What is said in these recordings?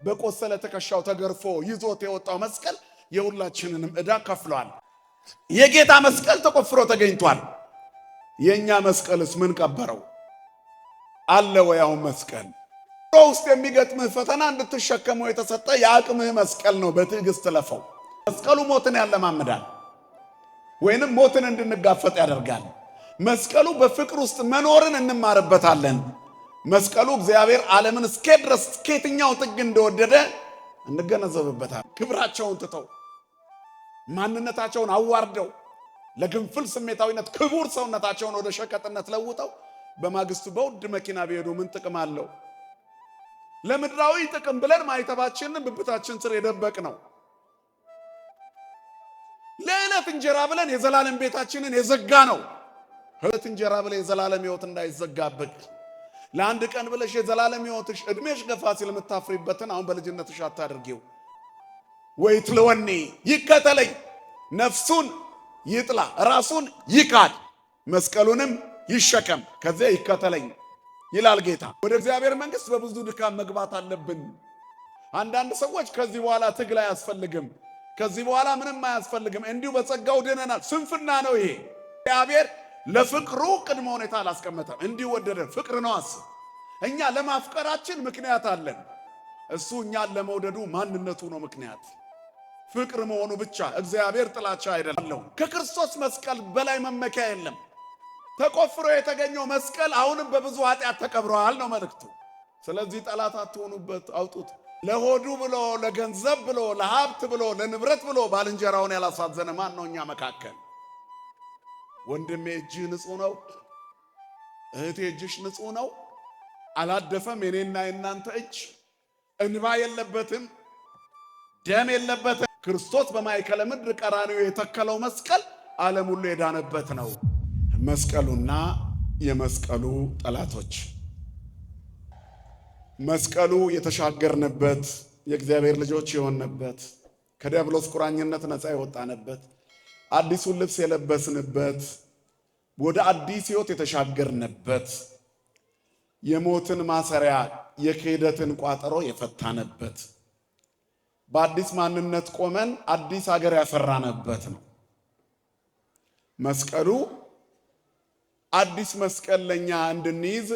በቆሰለ ትከሻው ተገርፎ ይዞት የወጣው መስቀል የሁላችንንም ዕዳ ከፍሏል። የጌታ መስቀል ተቆፍሮ ተገኝቷል። የኛ መስቀልስ ምን ቀበረው? አለ ወያው መስቀል ውስጥ የሚገጥምህ ፈተና እንድትሸከመው የተሰጠ የአቅምህ መስቀል ነው። በትዕግስት ለፈው። መስቀሉ ሞትን ያለማምዳል፣ ወይንም ሞትን እንድንጋፈጥ ያደርጋል። መስቀሉ በፍቅር ውስጥ መኖርን እንማርበታለን። መስቀሉ እግዚአብሔር ዓለምን እስከ ድረስ ከየትኛው ጥግ እንደወደደ እንገነዘብበታል። ክብራቸውን ትተው ማንነታቸውን አዋርደው ለግንፍል ስሜታዊነት ክቡር ሰውነታቸውን ወደ ሸቀጥነት ለውጠው በማግስቱ በውድ መኪና ቢሄዱ ምን ጥቅም አለው? ለምድራዊ ጥቅም ብለን ማይተባችንን ብብታችን ስር የደበቅ ነው። ለዕለት እንጀራ ብለን የዘላለም ቤታችንን የዘጋ ነው። ዕለት እንጀራ ብለን የዘላለም ሕይወት እንዳይዘጋብቅ ለአንድ ቀን ብለሽ የዘላለም ሕይወትሽ እድሜሽ ገፋ ሲል የምታፍሪበትን አሁን በልጅነትሽ አታድርጊው። ወይትለወኒ ይከተለኝ፣ ነፍሱን ይጥላ፣ ራሱን ይካድ፣ መስቀሉንም ይሸከም፣ ከዚያ ይከተለኝ ይላል ጌታ። ወደ እግዚአብሔር መንግሥት በብዙ ድካም መግባት አለብን። አንዳንድ ሰዎች ከዚህ በኋላ ትግል አያስፈልግም፣ ከዚህ በኋላ ምንም አያስፈልግም፣ እንዲሁ በጸጋው ድነናል። ስንፍና ነው ይሄ። እግዚአብሔር ለፍቅሩ ቅድመ ሁኔታ አላስቀመጠም። እንዲሁ ወደደን። ፍቅር ነው። አስብ። እኛ ለማፍቀራችን ምክንያት አለን። እሱ እኛን ለመውደዱ ማንነቱ ነው ምክንያት፣ ፍቅር መሆኑ ብቻ። እግዚአብሔር ጥላቻ አይደለም። ከክርስቶስ መስቀል በላይ መመኪያ የለም። ተቆፍሮ የተገኘው መስቀል አሁንም በብዙ ኃጢአት ተቀብረዋል ነው መልእክቱ። ስለዚህ ጠላት አትሆኑበት፣ አውጡት። ለሆዱ ብሎ፣ ለገንዘብ ብሎ፣ ለሀብት ብሎ፣ ለንብረት ብሎ ባልንጀራውን ያላሳዘነ ማን ነው እኛ መካከል? ወንድሜ እጅህ ንጹህ ነው፣ እህቴ እጅሽ ንጹህ ነው። አላደፈም የኔና የናንተ እጅ፣ እንባ የለበትም፣ ደም የለበትም። ክርስቶስ በማይከለ ምድር ቀራንዮ የተከለው መስቀል ዓለም ሁሉ የዳነበት ነው። መስቀሉና የመስቀሉ ጠላቶች። መስቀሉ የተሻገርንበት፣ የእግዚአብሔር ልጆች የሆንበት፣ ከዲያብሎስ ቁራኝነት ነፃ የወጣንበት፣ አዲሱን ልብስ የለበስንበት፣ ወደ አዲስ ሕይወት የተሻገርንበት፣ የሞትን ማሰሪያ የክህደትን ቋጠሮ የፈታንበት፣ በአዲስ ማንነት ቆመን አዲስ ሀገር ያፈራንበት ነው። መስቀሉ አዲስ መስቀል ለኛ እንድንይዝ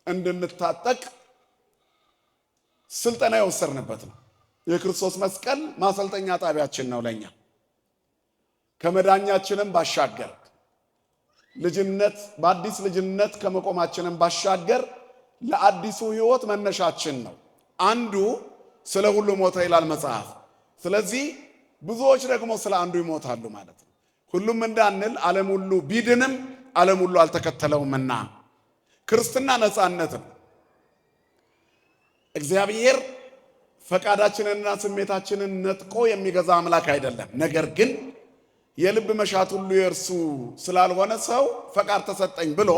እንድንታጠቅ ስልጠና የወሰድንበት ነው። የክርስቶስ መስቀል ማሰልጠኛ ጣቢያችን ነው ለኛ። ከመዳኛችንም ባሻገር ልጅነት በአዲስ ልጅነት ከመቆማችንም ባሻገር ለአዲሱ ሕይወት መነሻችን ነው። አንዱ ስለ ሁሉ ሞተ ይላል መጽሐፍ። ስለዚህ ብዙዎች ደግሞ ስለ አንዱ ይሞታሉ ማለት ነው። ሁሉም እንዳንል ዓለም ሁሉ ቢድንም ዓለም ሁሉ አልተከተለውምና። ክርስትና ነፃነት ነው። እግዚአብሔር ፈቃዳችንንና ስሜታችንን ነጥቆ የሚገዛ አምላክ አይደለም። ነገር ግን የልብ መሻት ሁሉ የእርሱ ስላልሆነ ሰው ፈቃድ ተሰጠኝ ብሎ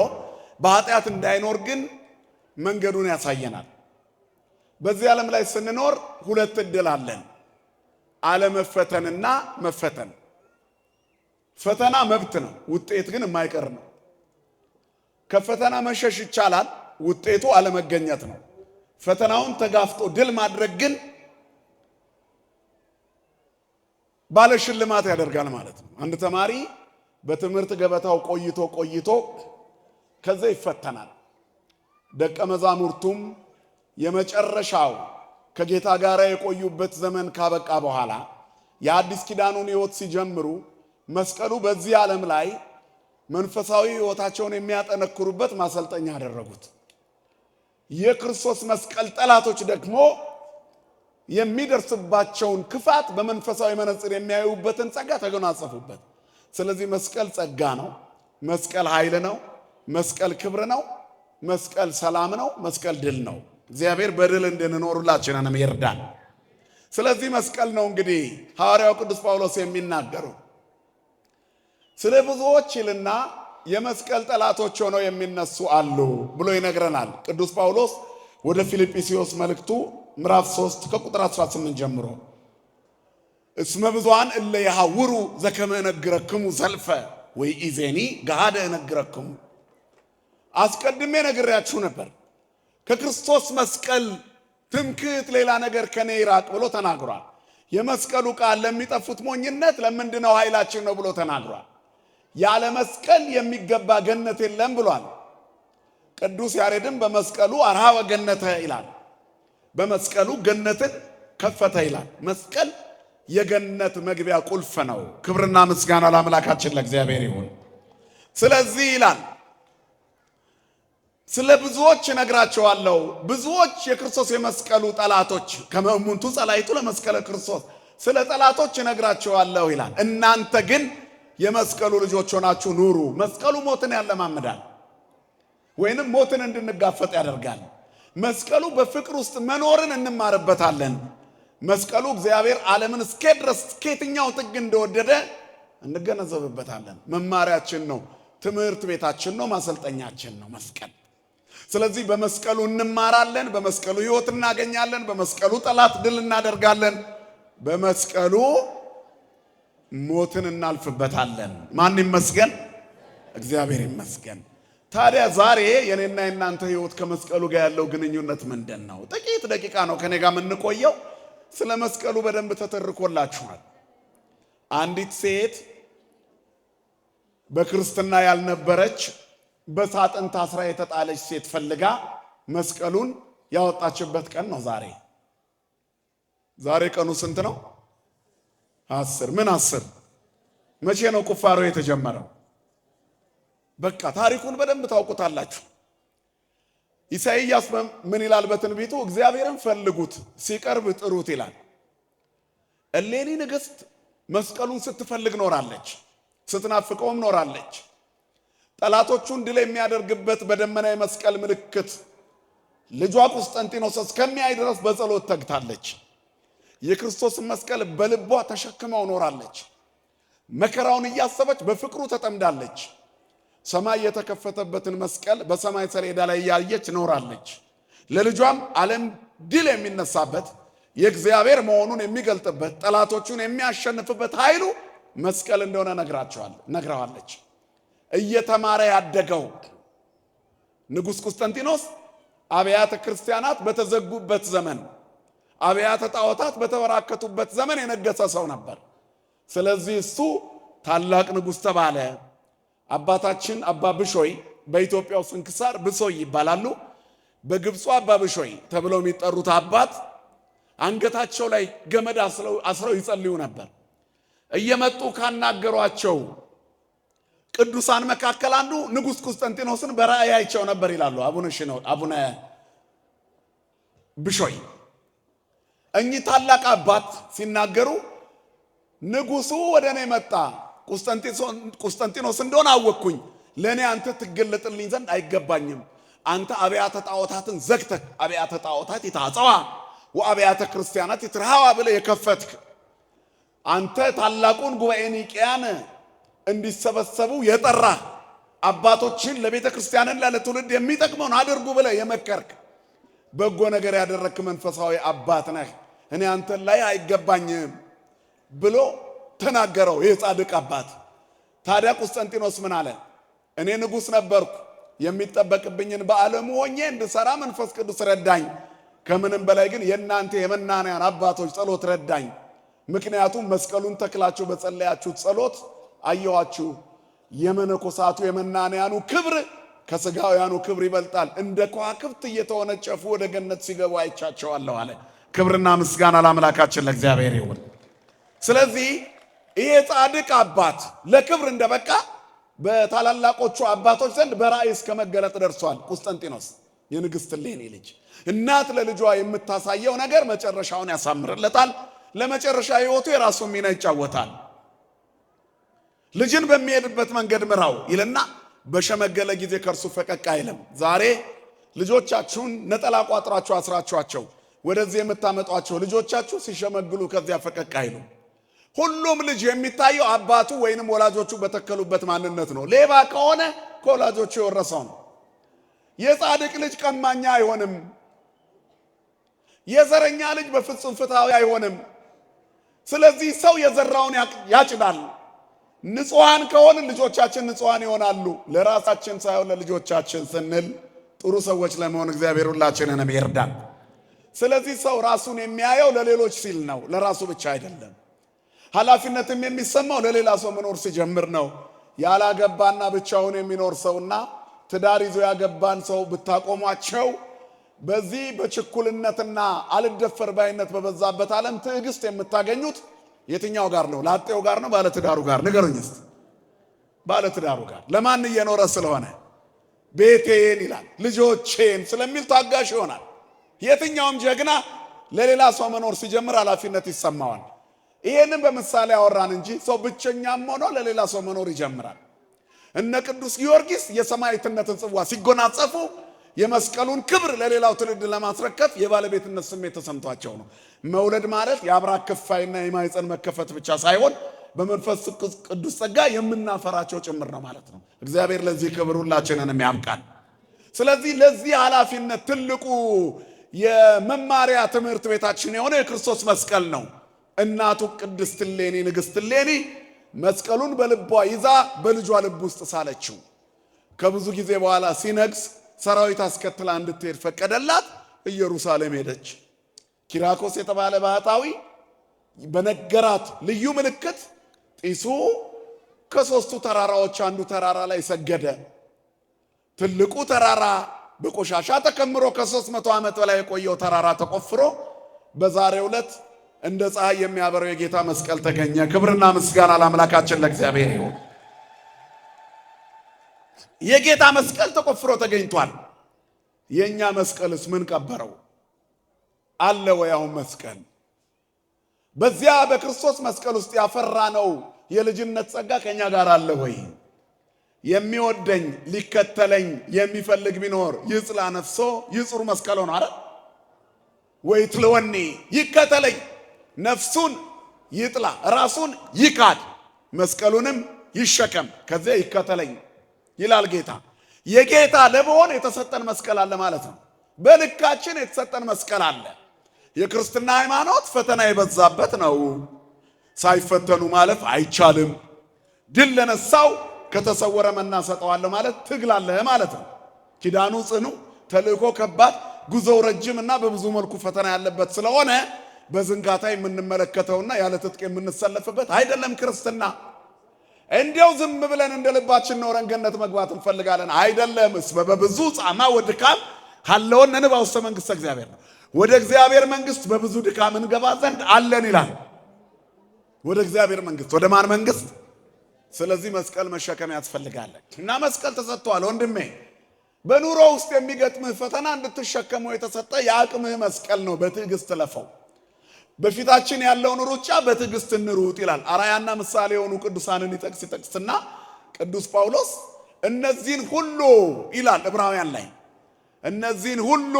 በኃጢአት እንዳይኖር ግን መንገዱን ያሳየናል። በዚህ ዓለም ላይ ስንኖር ሁለት ዕድል አለን፣ አለመፈተንና መፈተን። ፈተና መብት ነው፣ ውጤት ግን የማይቀር ነው። ከፈተና መሸሽ ይቻላል፣ ውጤቱ አለመገኘት ነው። ፈተናውን ተጋፍጦ ድል ማድረግ ግን ባለ ሽልማት ያደርጋል ማለት ነው። አንድ ተማሪ በትምህርት ገበታው ቆይቶ ከዛ ይፈተናል። ደቀ መዛሙርቱም የመጨረሻው ከጌታ ጋር የቆዩበት ዘመን ካበቃ በኋላ የአዲስ ኪዳኑን ሕይወት ሲጀምሩ መስቀሉ በዚህ ዓለም ላይ መንፈሳዊ ሕይወታቸውን የሚያጠነክሩበት ማሰልጠኛ ያደረጉት። የክርስቶስ መስቀል ጠላቶች ደግሞ የሚደርስባቸውን ክፋት በመንፈሳዊ መነጽር የሚያዩበትን ጸጋ ተጎናጸፉበት። ስለዚህ መስቀል ጸጋ ነው፣ መስቀል ኃይል ነው፣ መስቀል ክብር ነው፣ መስቀል ሰላም ነው፣ መስቀል ድል ነው። እግዚአብሔር በድል እንድንኖር ሁላችንንም ይርዳን። ስለዚህ መስቀል ነው እንግዲህ ሐዋርያው ቅዱስ ጳውሎስ የሚናገረው። ስለ ብዙዎች ይልና የመስቀል ጠላቶች ሆነው የሚነሱ አሉ ብሎ ይነግረናል። ቅዱስ ጳውሎስ ወደ ፊልጵስዩስ መልእክቱ ምዕራፍ 3 ከቁጥር 18 ጀምሮ እስመ ብዙኃን እለ ይሐውሩ ዘከመ እነግረክሙ ዘልፈ ወኢዜኒ ገሃደ እነግረክሙ። አስቀድሜ ነግሬያችሁ ነበር። ከክርስቶስ መስቀል ትምክህት ሌላ ነገር ከኔ ይራቅ ብሎ ተናግሯል። የመስቀሉ ቃል ለሚጠፉት ሞኝነት ለምንድነው ኃይላችን ነው ብሎ ተናግሯል። ያለ መስቀል የሚገባ ገነት የለም ብሏል። ቅዱስ ያሬድም በመስቀሉ አርሃወ ገነተ ይላል። በመስቀሉ ገነትን ከፈተ ይላል። መስቀል የገነት መግቢያ ቁልፍ ነው። ክብርና ምስጋና ለአምላካችን ለእግዚአብሔር ይሁን። ስለዚህ ይላል ስለ ብዙዎች እነግራቸዋለሁ፣ ብዙዎች የክርስቶስ የመስቀሉ ጠላቶች ከመእሙንቱ ጸላይቱ ለመስቀለ ክርስቶስ፣ ስለ ጠላቶች እነግራቸዋለሁ ይላል። እናንተ ግን የመስቀሉ ልጆች ሆናችሁ ኑሩ። መስቀሉ ሞትን ያለማምዳል፣ ወይንም ሞትን እንድንጋፈጥ ያደርጋል። መስቀሉ በፍቅር ውስጥ መኖርን እንማርበታለን። መስቀሉ እግዚአብሔር ዓለምን እስከ ድረስ ከየትኛው ጥግ እንደወደደ እንገነዘብበታለን። መማሪያችን ነው፣ ትምህርት ቤታችን ነው፣ ማሰልጠኛችን ነው መስቀል። ስለዚህ በመስቀሉ እንማራለን፣ በመስቀሉ ሕይወት እናገኛለን፣ በመስቀሉ ጠላት ድል እናደርጋለን፣ በመስቀሉ ሞትን እናልፍበታለን። ማን ይመስገን? እግዚአብሔር ይመስገን። ታዲያ ዛሬ የኔና የናንተ ሕይወት ከመስቀሉ ጋር ያለው ግንኙነት ምንድን ነው? ጥቂት ደቂቃ ነው ከኔ ጋር የምንቆየው። ስለ መስቀሉ በደንብ ተተርኮላችኋል። አንዲት ሴት በክርስትና ያልነበረች በሳጥን ታስራ የተጣለች ሴት ፈልጋ መስቀሉን ያወጣችበት ቀን ነው ዛሬ። ዛሬ ቀኑ ስንት ነው? 10 ምን 10? መቼ ነው ቁፋሮ የተጀመረው? በቃ ታሪኩን በደንብ ታውቁታላችሁ። ኢሳይያስ ምን ይላል በትንቢቱ? እግዚአብሔርን ፈልጉት ሲቀርብ ጥሩት ይላል። እሌኒ ንግሥት መስቀሉን ስትፈልግ ኖራለች፣ ስትናፍቀውም ኖራለች። ጠላቶቹን ድል የሚያደርግበት በደመና የመስቀል ምልክት ልጇ ቁስጠንጢኖስ እስከሚያይ ድረስ በጸሎት ተግታለች። የክርስቶስን መስቀል በልቧ ተሸክመው ኖራለች። መከራውን እያሰበች በፍቅሩ ተጠምዳለች። ሰማይ የተከፈተበትን መስቀል በሰማይ ሰሌዳ ላይ እያየች ኖራለች። ለልጇም ዓለም ድል የሚነሳበት የእግዚአብሔር መሆኑን የሚገልጥበት ጠላቶቹን የሚያሸንፍበት ኃይሉ መስቀል እንደሆነ ነግረዋለች። እየተማረ ያደገው ንጉሥ ቁስጠንጢኖስ አብያተ ክርስቲያናት በተዘጉበት ዘመን፣ አብያተ ጣዖታት በተበራከቱበት ዘመን የነገሰ ሰው ነበር። ስለዚህ እሱ ታላቅ ንጉሥ ተባለ። አባታችን አባ ብሾይ በኢትዮጵያው ስንክሳር ብሶይ ይባላሉ። በግብፁ አባ ብሾይ ተብለው የሚጠሩት አባት አንገታቸው ላይ ገመድ አስረው ይጸልዩ ነበር። እየመጡ ካናገሯቸው ቅዱሳን መካከል አንዱ ንጉሥ ቁስጠንጢኖስን በራእይ አይቸው ነበር ይላሉ አቡነ ብሾይ። እኚህ ታላቅ አባት ሲናገሩ ንጉሡ ወደ እኔ መጣ፣ ቁስጠንጢኖስ እንደሆነ አወቅኩኝ። ለእኔ አንተ ትገለጥልኝ ዘንድ አይገባኝም። አንተ አብያተ ጣዖታትን ዘግተህ አብያተ ጣዖታት ይታጸዋ ወአብያተ ክርስቲያናት ይትርሃዋ ብለህ የከፈትክ አንተ ታላቁን ጉባኤ ኒቅያን እንዲሰበሰቡ የጠራ አባቶችን ለቤተ ክርስቲያንና ለትውልድ የሚጠቅመውን አድርጉ ብለህ የመከርክ በጎ ነገር ያደረክ መንፈሳዊ አባት ነህ። እኔ አንተን ላይ አይገባኝም ብሎ ተናገረው ይህ ጻድቅ አባት። ታዲያ ቁስጠንጢኖስ ምን አለ? እኔ ንጉሥ ነበርኩ፣ የሚጠበቅብኝን በዓለሙ ሆኜ እንድሰራ መንፈስ ቅዱስ ረዳኝ። ከምንም በላይ ግን የእናንተ የመናንያን አባቶች ጸሎት ረዳኝ። ምክንያቱም መስቀሉን ተክላችሁ በጸለያችሁት ጸሎት አየዋችሁ። የመነኮሳቱ የመናንያኑ ክብር ከሥጋውያኑ ክብር ይበልጣል። እንደ ከዋክብት እየተወነጨፉ ወደ ገነት ሲገቡ አይቻቸዋለሁ አለ። ክብርና ምስጋና ለአምላካችን ለእግዚአብሔር ይሁን። ስለዚህ ይሄ ጻድቅ አባት ለክብር እንደበቃ በታላላቆቹ አባቶች ዘንድ በራእይ እስከ መገለጥ ደርሷል። ቁስጠንጢኖስ የንግሥት እሌኒ ልጅ እናት ለልጇ የምታሳየው ነገር መጨረሻውን ያሳምርለታል። ለመጨረሻ ሕይወቱ የራሱ ሚና ይጫወታል። ልጅን በሚሄድበት መንገድ ምራው ይልና በሸመገለ ጊዜ ከእርሱ ፈቀቅ አይልም። ዛሬ ልጆቻችሁን ነጠላ ቋጥራችሁ አስራችኋቸው ወደዚህ የምታመጧቸው ልጆቻችሁ ሲሸመግሉ ከዚያ ፈቀቅ አይሉ። ሁሉም ልጅ የሚታየው አባቱ ወይንም ወላጆቹ በተከሉበት ማንነት ነው። ሌባ ከሆነ ከወላጆቹ የወረሰው ነው። የጻድቅ ልጅ ቀማኛ አይሆንም። የዘረኛ ልጅ በፍጹም ፍትሃዊ አይሆንም። ስለዚህ ሰው የዘራውን ያጭዳል። ንጹሃን ከሆንን ልጆቻችን ንጹሃን ይሆናሉ። ለራሳችን ሳይሆን ለልጆቻችን ስንል ጥሩ ሰዎች ለመሆን እግዚአብሔር ሁላችንንም ይርዳን። ስለዚህ ሰው ራሱን የሚያየው ለሌሎች ሲል ነው፣ ለራሱ ብቻ አይደለም። ኃላፊነትም የሚሰማው ለሌላ ሰው መኖር ሲጀምር ነው። ያላገባና ብቻውን የሚኖር ሰውና ትዳር ይዞ ያገባን ሰው ብታቆሟቸው በዚህ በችኩልነትና አልደፈር ባይነት በበዛበት ዓለም ትዕግስት የምታገኙት የትኛው ጋር ነው? ላጤው ጋር ነው? ባለትዳሩ ጋር? ንገሩኝ እስቲ። ባለትዳሩ ጋር። ለማን እየኖረ ስለሆነ? ቤቴን ይላል ልጆቼን ስለሚል ታጋሽ ይሆናል። የትኛውም ጀግና ለሌላ ሰው መኖር ሲጀምር ኃላፊነት ይሰማዋል። ይሄንን በምሳሌ አወራን እንጂ ሰው ብቸኛም ሆኖ ለሌላ ሰው መኖር ይጀምራል። እነ ቅዱስ ጊዮርጊስ የሰማዕትነትን ጽዋ ሲጎናጸፉ የመስቀሉን ክብር ለሌላው ትውልድ ለማስረከብ የባለቤትነት ስሜት ተሰምቷቸው ነው። መውለድ ማለት የአብራክ ክፋይና የማኅፀን መከፈት ብቻ ሳይሆን በመንፈስ ቅዱስ ጸጋ የምናፈራቸው ጭምር ነው ማለት ነው። እግዚአብሔር ለዚህ ክብር ሁላችንንም ያብቃን። ስለዚህ ለዚህ ኃላፊነት ትልቁ የመማሪያ ትምህርት ቤታችን የሆነ የክርስቶስ መስቀል ነው። እናቱ ቅድስት እሌኒ ንግሥት እሌኒ መስቀሉን በልቧ ይዛ በልጇ ልብ ውስጥ ሳለችው። ከብዙ ጊዜ በኋላ ሲነግስ ሰራዊት አስከትላ እንድትሄድ ፈቀደላት። ኢየሩሳሌም ሄደች። ኪራኮስ የተባለ ባህታዊ በነገራት ልዩ ምልክት ጢሱ ከሦስቱ ተራራዎች አንዱ ተራራ ላይ ሰገደ። ትልቁ ተራራ በቆሻሻ ተከምሮ ከ300 ዓመት በላይ የቆየው ተራራ ተቆፍሮ በዛሬው ዕለት እንደ ፀሐይ የሚያበረው የጌታ መስቀል ተገኘ። ክብርና ምስጋና ለአምላካችን ለእግዚአብሔር ይሁን። የጌታ መስቀል ተቆፍሮ ተገኝቷል። የኛ መስቀልስ ምን ቀበረው? አለ ወይ? አሁን መስቀል በዚያ በክርስቶስ መስቀል ውስጥ ያፈራነው የልጅነት ጸጋ ከኛ ጋር አለ ወይ? የሚወደኝ ሊከተለኝ የሚፈልግ ቢኖር ይጽላ ነፍሶ ይጹር መስቀሎ ነው አይደል? ወይ ትለወኒ ይከተለኝ፣ ነፍሱን ይጥላ፣ ራሱን ይካድ፣ መስቀሉንም ይሸከም፣ ከዚያ ይከተለኝ ይላል ጌታ። የጌታ ለመሆን የተሰጠን መስቀል አለ ማለት ነው። በልካችን የተሰጠን መስቀል አለ። የክርስትና ሃይማኖት ፈተና የበዛበት ነው። ሳይፈተኑ ማለፍ አይቻልም። ድል ለነሳው ከተሰወረ መና ሰጠዋለሁ ማለት ትግላለህ ማለት ነው። ኪዳኑ ጽኑ፣ ተልእኮ ከባድ፣ ጉዞው ረጅምና በብዙ መልኩ ፈተና ያለበት ስለሆነ በዝንጋታ የምንመለከተውና ያለ ትጥቅ የምንሰለፍበት አይደለም ክርስትና። እንዲያው ዝም ብለን እንደ ልባችን ኖረን ገነት መግባት እንፈልጋለን አይደለም። በብዙ ጻማ ወድካም ካለውን ነንባ ውስተ መንግሥተ እግዚአብሔር ነው። ወደ እግዚአብሔር መንግሥት በብዙ ድካም እንገባ ዘንድ አለን ይላል። ወደ እግዚአብሔር መንግሥት፣ ወደ ማን መንግሥት? ስለዚህ መስቀል መሸከም ያስፈልጋል እና መስቀል ተሰጥቷል። ወንድሜ በኑሮ ውስጥ የሚገጥምህ ፈተና እንድትሸከመው የተሰጠ የአቅምህ መስቀል ነው። በትዕግስት ለፈው። በፊታችን ያለውን ሩጫ በትዕግስት እንሩጥ ይላል። አራያና ምሳሌ የሆኑ ቅዱሳንን ይጠቅስና ቅዱስ ጳውሎስ እነዚህን ሁሉ ይላል ዕብራውያን ላይ እነዚህን ሁሉ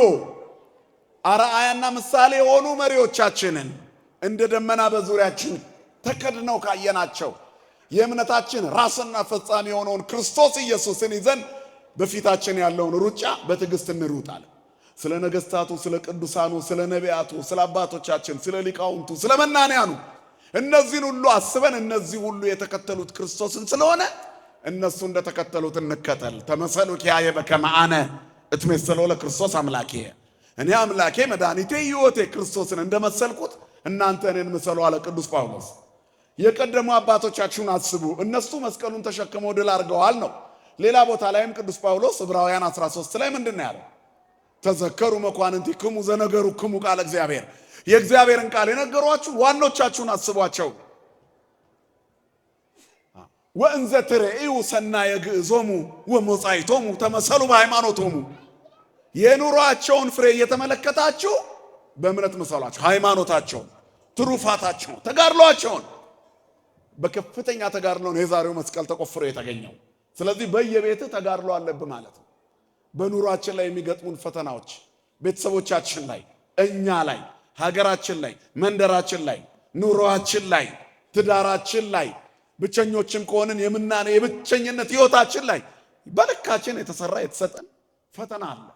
አራያና ምሳሌ የሆኑ መሪዎቻችንን እንደ ደመና በዙሪያችን ተከድነው ካየናቸው የእምነታችን ራስና ፈጻሚ የሆነውን ክርስቶስ ኢየሱስን ይዘን በፊታችን ያለውን ሩጫ በትዕግስት እንሩጣለን። ስለ ነገሥታቱ፣ ስለ ቅዱሳኑ፣ ስለ ነቢያቱ፣ ስለ አባቶቻችን፣ ስለ ሊቃውንቱ፣ ስለ መናንያኑ እነዚህን ሁሉ አስበን እነዚህ ሁሉ የተከተሉት ክርስቶስን ስለሆነ እነሱ እንደተከተሉት እንከተል። ተመሰሉ ኪያየ በከመ አነ እትሜሰሎ ለክርስቶስ አምላኬ፣ እኔ አምላኬ መድኃኒቴ ሕይወቴ ክርስቶስን እንደመሰልኩት እናንተ እኔን ምሰሉ አለ ቅዱስ ጳውሎስ። የቀደሙ አባቶቻችሁን አስቡ፣ እነሱ መስቀሉን ተሸክመው ድል አድርገዋል ነው። ሌላ ቦታ ላይም ቅዱስ ጳውሎስ ዕብራውያን 13 ላይ ምንድን ነው ያለው? ተዘከሩ መኳንንቲክሙ ዘነገሩክሙ ቃለ እግዚአብሔር፣ የእግዚአብሔርን ቃል የነገሯችሁ ዋኖቻችሁን አስቧቸው። ወእንዘ ትሬኡ ሰናየ ግዕዞሙ ወሞጻይቶሙ ተመሰሉ በሃይማኖቶሙ፣ የኑሯቸውን ፍሬ እየተመለከታችሁ በእምነት ምሰሏቸው። ሃይማኖታቸውን፣ ትሩፋታቸውን፣ ተጋድሏቸውን። በከፍተኛ ተጋድሎ ነው የዛሬው መስቀል ተቆፍሮ የተገኘው። ስለዚህ በየቤትህ ተጋድሎ አለብህ ማለት ነው። በኑሯችን ላይ የሚገጥሙን ፈተናዎች ቤተሰቦቻችን ላይ፣ እኛ ላይ፣ ሀገራችን ላይ፣ መንደራችን ላይ፣ ኑሯችን ላይ፣ ትዳራችን ላይ፣ ብቸኞችም ከሆንን የብቸኝነት ህይወታችን ላይ በልካችን የተሰራ የተሰጠን ፈተና አለ።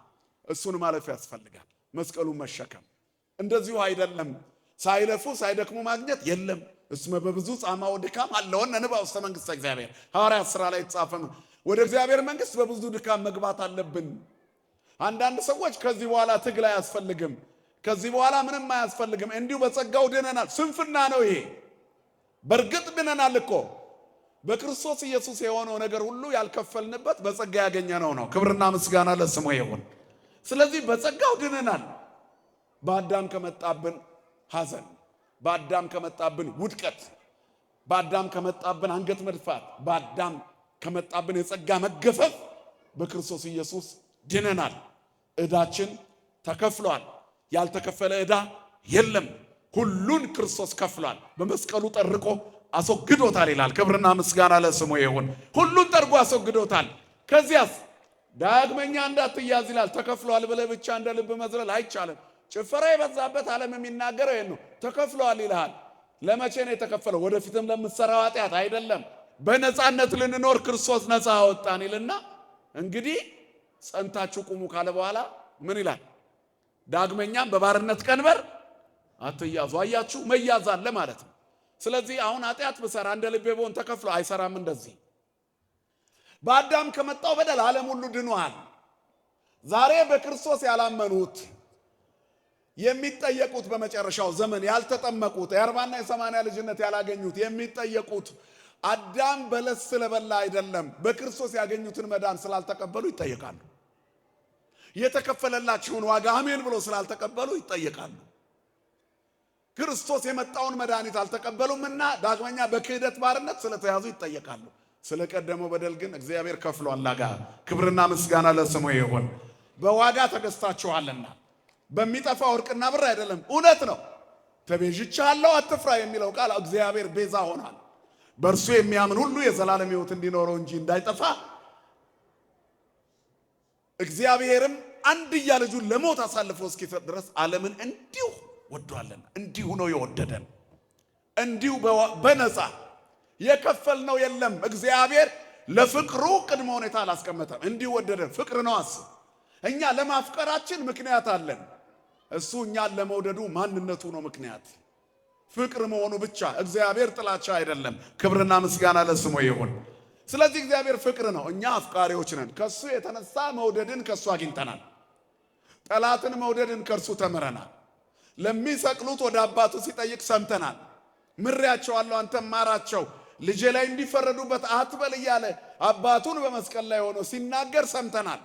እሱን ማለፍ ያስፈልጋል። መስቀሉን መሸከም እንደዚሁ አይደለም። ሳይለፉ ሳይደክሙ ማግኘት የለም። እስመ በብዙ ጻማ ወድካም አለወነ ንባ ውስተ መንግሥተ እግዚአብሔር፣ ሐዋርያት ሥራ ላይ የተጻፈ ነው። ወደ እግዚአብሔር መንግሥት በብዙ ድካም መግባት አለብን። አንዳንድ ሰዎች ከዚህ በኋላ ትግል አያስፈልግም፣ ከዚህ በኋላ ምንም አያስፈልግም፣ እንዲሁ በጸጋው ድነናል። ስንፍና ነው ይሄ። በእርግጥ ድነናል እኮ በክርስቶስ ኢየሱስ የሆነው ነገር ሁሉ ያልከፈልንበት በጸጋ ያገኘነው ነው። ክብርና ምስጋና ለስሙ ይሁን። ስለዚህ በጸጋው ድነናል። በአዳም ከመጣብን ሐዘን፣ በአዳም ከመጣብን ውድቀት፣ በአዳም ከመጣብን አንገት መድፋት፣ በአዳም ከመጣብን የጸጋ መገፈፍ በክርስቶስ ኢየሱስ ድነናል። ዕዳችን ተከፍሏል። ያልተከፈለ ዕዳ የለም። ሁሉን ክርስቶስ ከፍሏል። በመስቀሉ ጠርቆ አስወግዶታል ይላል። ክብርና ምስጋና ለስሙ ይሁን። ሁሉን ጠርጎ አስወግዶታል። ከዚያስ ዳግመኛ እንዳትያዝ ይላል። ተከፍሏል ብለህ ብቻ እንደ ልብ መዝለል አይቻልም። ጭፈራ የበዛበት ዓለም የሚናገረው ይሄን ነው። ተከፍሏል ይልሃል። ለመቼ ነው የተከፈለው? ወደፊትም ለምትሰራው ኃጢአት አይደለም። በነፃነት ልንኖር ክርስቶስ ነፃ አወጣን ይልና እንግዲህ ጸንታችሁ ቁሙ ካለ በኋላ ምን ይላል? ዳግመኛም በባርነት ቀንበር አትያዙ። አያችሁ፣ መያዝ አለ ማለት ነው። ስለዚህ አሁን ኃጢአት ብሰራ እንደ ልቤ ብሆን ተከፍሎ አይሰራም። እንደዚህ በአዳም ከመጣው በደል ዓለም ሁሉ ድኗል። ዛሬ በክርስቶስ ያላመኑት የሚጠየቁት በመጨረሻው ዘመን ያልተጠመቁት የ40ና የ80 ልጅነት ያላገኙት የሚጠየቁት አዳም በለስ ስለበላ አይደለም፣ በክርስቶስ ያገኙትን መዳን ስላልተቀበሉ ይጠየቃሉ። የተከፈለላቸውን ዋጋ አሜን ብሎ ስላልተቀበሉ ይጠየቃሉ። ክርስቶስ የመጣውን መድኃኒት አልተቀበሉምና ዳግመኛ በክህደት ባርነት ስለተያዙ ይጠየቃሉ። ስለቀደመው በደል ግን እግዚአብሔር ከፍሏል። ዋጋ ክብርና ምስጋና ለስሙ ይሁን። በዋጋ ተገዝታችኋልና በሚጠፋ ወርቅና ብር አይደለም። እውነት ነው። ተቤዥቻለሁ አትፍራ የሚለው ቃል እግዚአብሔር ቤዛ ሆኗል። በእርሱ የሚያምን ሁሉ የዘላለም ሕይወት እንዲኖረው እንጂ እንዳይጠፋ እግዚአብሔርም አንድያ ልጁን ለሞት አሳልፎ እስኪሰጥ ድረስ ዓለምን እንዲሁ ወዷልና። እንዲሁ ነው የወደደን፣ እንዲሁ በነፃ የከፈልነው የለም። እግዚአብሔር ለፍቅሩ ቅድመ ሁኔታ አላስቀመጠም። እንዲሁ ወደደን። ፍቅር ነው። አስብ፣ እኛ ለማፍቀራችን ምክንያት አለን። እሱ እኛን ለመውደዱ ማንነቱ ነው ምክንያት፣ ፍቅር መሆኑ ብቻ። እግዚአብሔር ጥላቻ አይደለም። ክብርና ምስጋና ለስሙ ይሁን። ስለዚህ እግዚአብሔር ፍቅር ነው፣ እኛ አፍቃሪዎች ነን። ከሱ የተነሳ መውደድን ከሱ አግኝተናል። ጠላትን መውደድን ከእርሱ ተምረናል። ለሚሰቅሉት ወደ አባቱ ሲጠይቅ ሰምተናል። ምሬያቸዋለሁ አንተም ማራቸው፣ ልጄ ላይ እንዲፈረዱበት አትበል እያለ አባቱን በመስቀል ላይ ሆኖ ሲናገር ሰምተናል።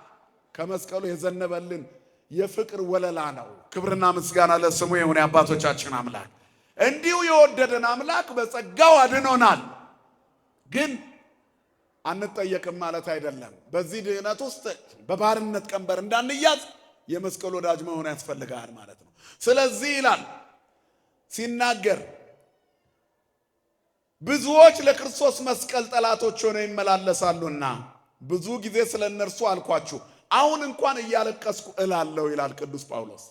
ከመስቀሉ የዘነበልን የፍቅር ወለላ ነው። ክብርና ምስጋና ለስሙ ይሁን። የአባቶቻችን አምላክ እንዲሁ የወደደን አምላክ በጸጋው አድኖናል። ግን አንጠየቅም ማለት አይደለም። በዚህ ድህነት ውስጥ በባርነት ቀንበር እንዳንያዝ የመስቀል ወዳጅ መሆን ያስፈልጋል ማለት ነው። ስለዚህ ይላል ሲናገር ብዙዎች ለክርስቶስ መስቀል ጠላቶች ሆነው ይመላለሳሉና ብዙ ጊዜ ስለ እነርሱ አልኳችሁ፣ አሁን እንኳን እያለቀስኩ እላለሁ ይላል ቅዱስ ጳውሎስ።